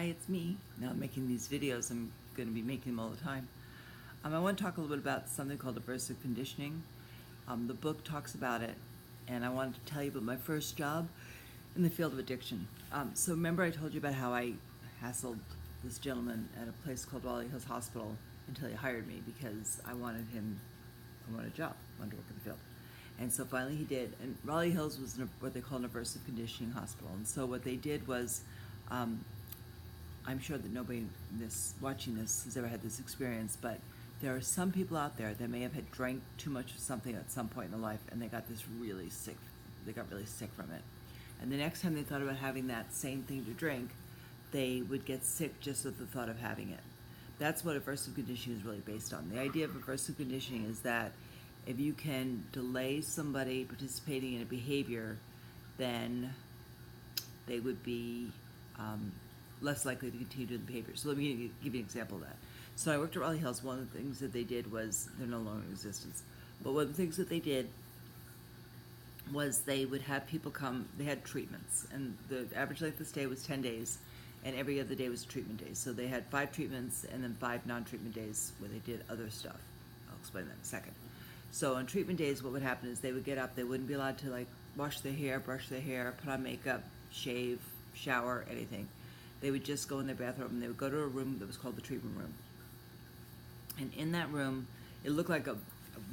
it's me. Now I'm making these videos. I'm going to be making them all the time. I want to talk a little bit about something called aversive conditioning. The book talks about it, and I wanted to tell you about my first job in the field of addiction. So remember I told you about how I hassled this gentleman at a place called Raleigh Hills Hospital until he hired me because I wanted a job, I wanted to work in the field. And so finally he did, and Raleigh Hills was what they call an aversive conditioning hospital. And so what they did was, I'm sure that nobody watching this has ever had this experience, but there are some people out there that may have had drank too much of something at some point in their life, and they got really sick from it. And the next time they thought about having that same thing to drink, they would get sick just at the thought of having it. That's what aversive conditioning is really based on. The idea of aversive conditioning is that if you can delay somebody participating in a behavior, then they would be less likely to continue doing the behavior. So let me give you an example of that. So I worked at Raleigh Hills. One of the things that they did was, they're no longer in existence, but one of the things that they did was they would have people come. They had treatments, and the average length of stay was 10 days, and every other day was a treatment day. So they had 5 treatments and then 5 non-treatment days where they did other stuff. I'll explain that in a second. So on treatment days, what would happen is they would get up. They wouldn't be allowed to like wash their hair, brush their hair, put on makeup, shave, shower, anything. They would just go in their bathroom, and they would go to a room that was called the treatment room. And in that room, it looked like a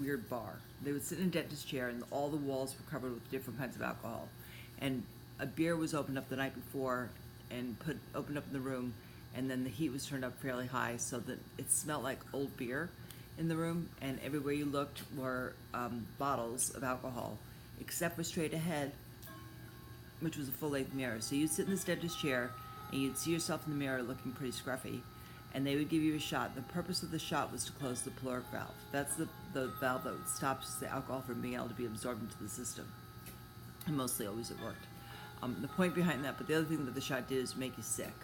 weird bar. They would sit in a dentist chair, and all the walls were covered with different kinds of alcohol. And a beer was opened up the night before and opened up in the room, and then the heat was turned up fairly high so that it smelled like old beer in the room, and everywhere you looked were bottles of alcohol, except for straight ahead, which was a full-length mirror. So you'd sit in this dentist chair, and you'd see yourself in the mirror looking pretty scruffy, and they would give you a shot. The purpose of the shot was to close the caloric valve. That's the valve that stops the alcohol from being able to be absorbed into the system. And mostly always it worked. The point behind that, but the other thing that the shot did is make you sick.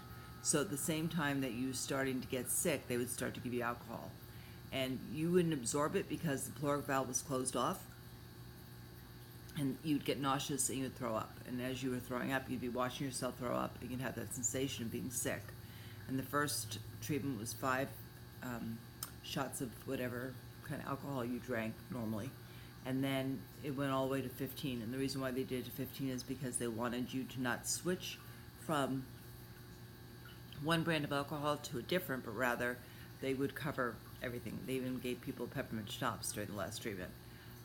So at the same time that you were starting to get sick, they would start to give you alcohol. And you wouldn't absorb it because the caloric valve was closed off. And you'd get nauseous and you would throw up. And as you were throwing up, you'd be watching yourself throw up, and you'd have that sensation of being sick. And the first treatment was 5 shots of whatever kind of alcohol you drank normally. And then it went all the way to 15. And the reason why they did it to 15 is because they wanted you to not switch from one brand of alcohol to a different, but rather they would cover everything. They even gave people peppermint schnapps during the last treatment.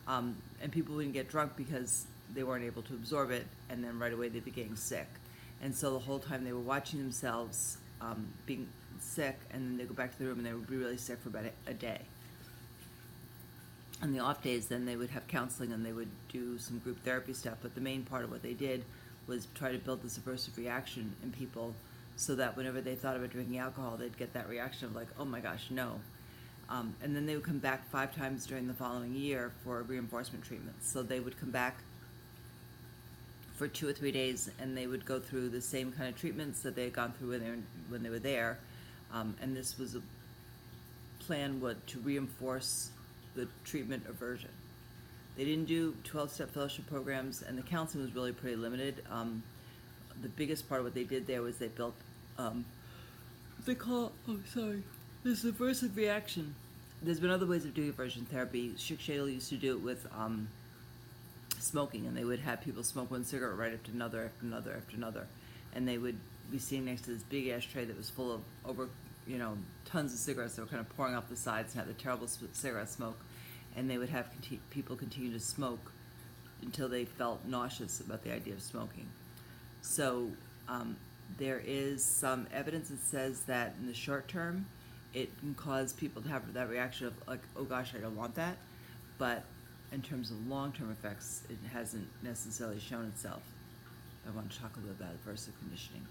And people wouldn't get drunk because they weren't able to absorb it, and then right away they'd be getting sick. And so the whole time they were watching themselves being sick, and then they go back to the room and they would be really sick for about a day. On the off days, then they would have counseling and they would do some group therapy stuff, but the main part of what they did was try to build this aversive reaction in people so that whenever they thought about drinking alcohol, they'd get that reaction of like, oh my gosh, no. And then they would come back 5 times during the following year for reinforcement treatments. So they would come back for 2 or 3 days, and they would go through the same kind of treatments that they had gone through when they were there. And this was a plan to reinforce the treatment aversion. They didn't do 12-step fellowship programs, and the counseling was really pretty limited. The biggest part of what they did there was they built this aversive reaction. There's been other ways of doing aversion therapy. Schick Shadle used to do it with smoking, and they would have people smoke one cigarette right after another, after another, after another, and they would be sitting next to this big ashtray that was full of tons of cigarettes that were kind of pouring off the sides and had the terrible cigarette smoke, and they would have people continue to smoke until they felt nauseous about the idea of smoking. So there is some evidence that says that in the short term it can cause people to have that reaction of like, oh gosh, I don't want that, but in terms of long-term effects, it hasn't necessarily shown itself. I want to talk a little bit about aversive conditioning.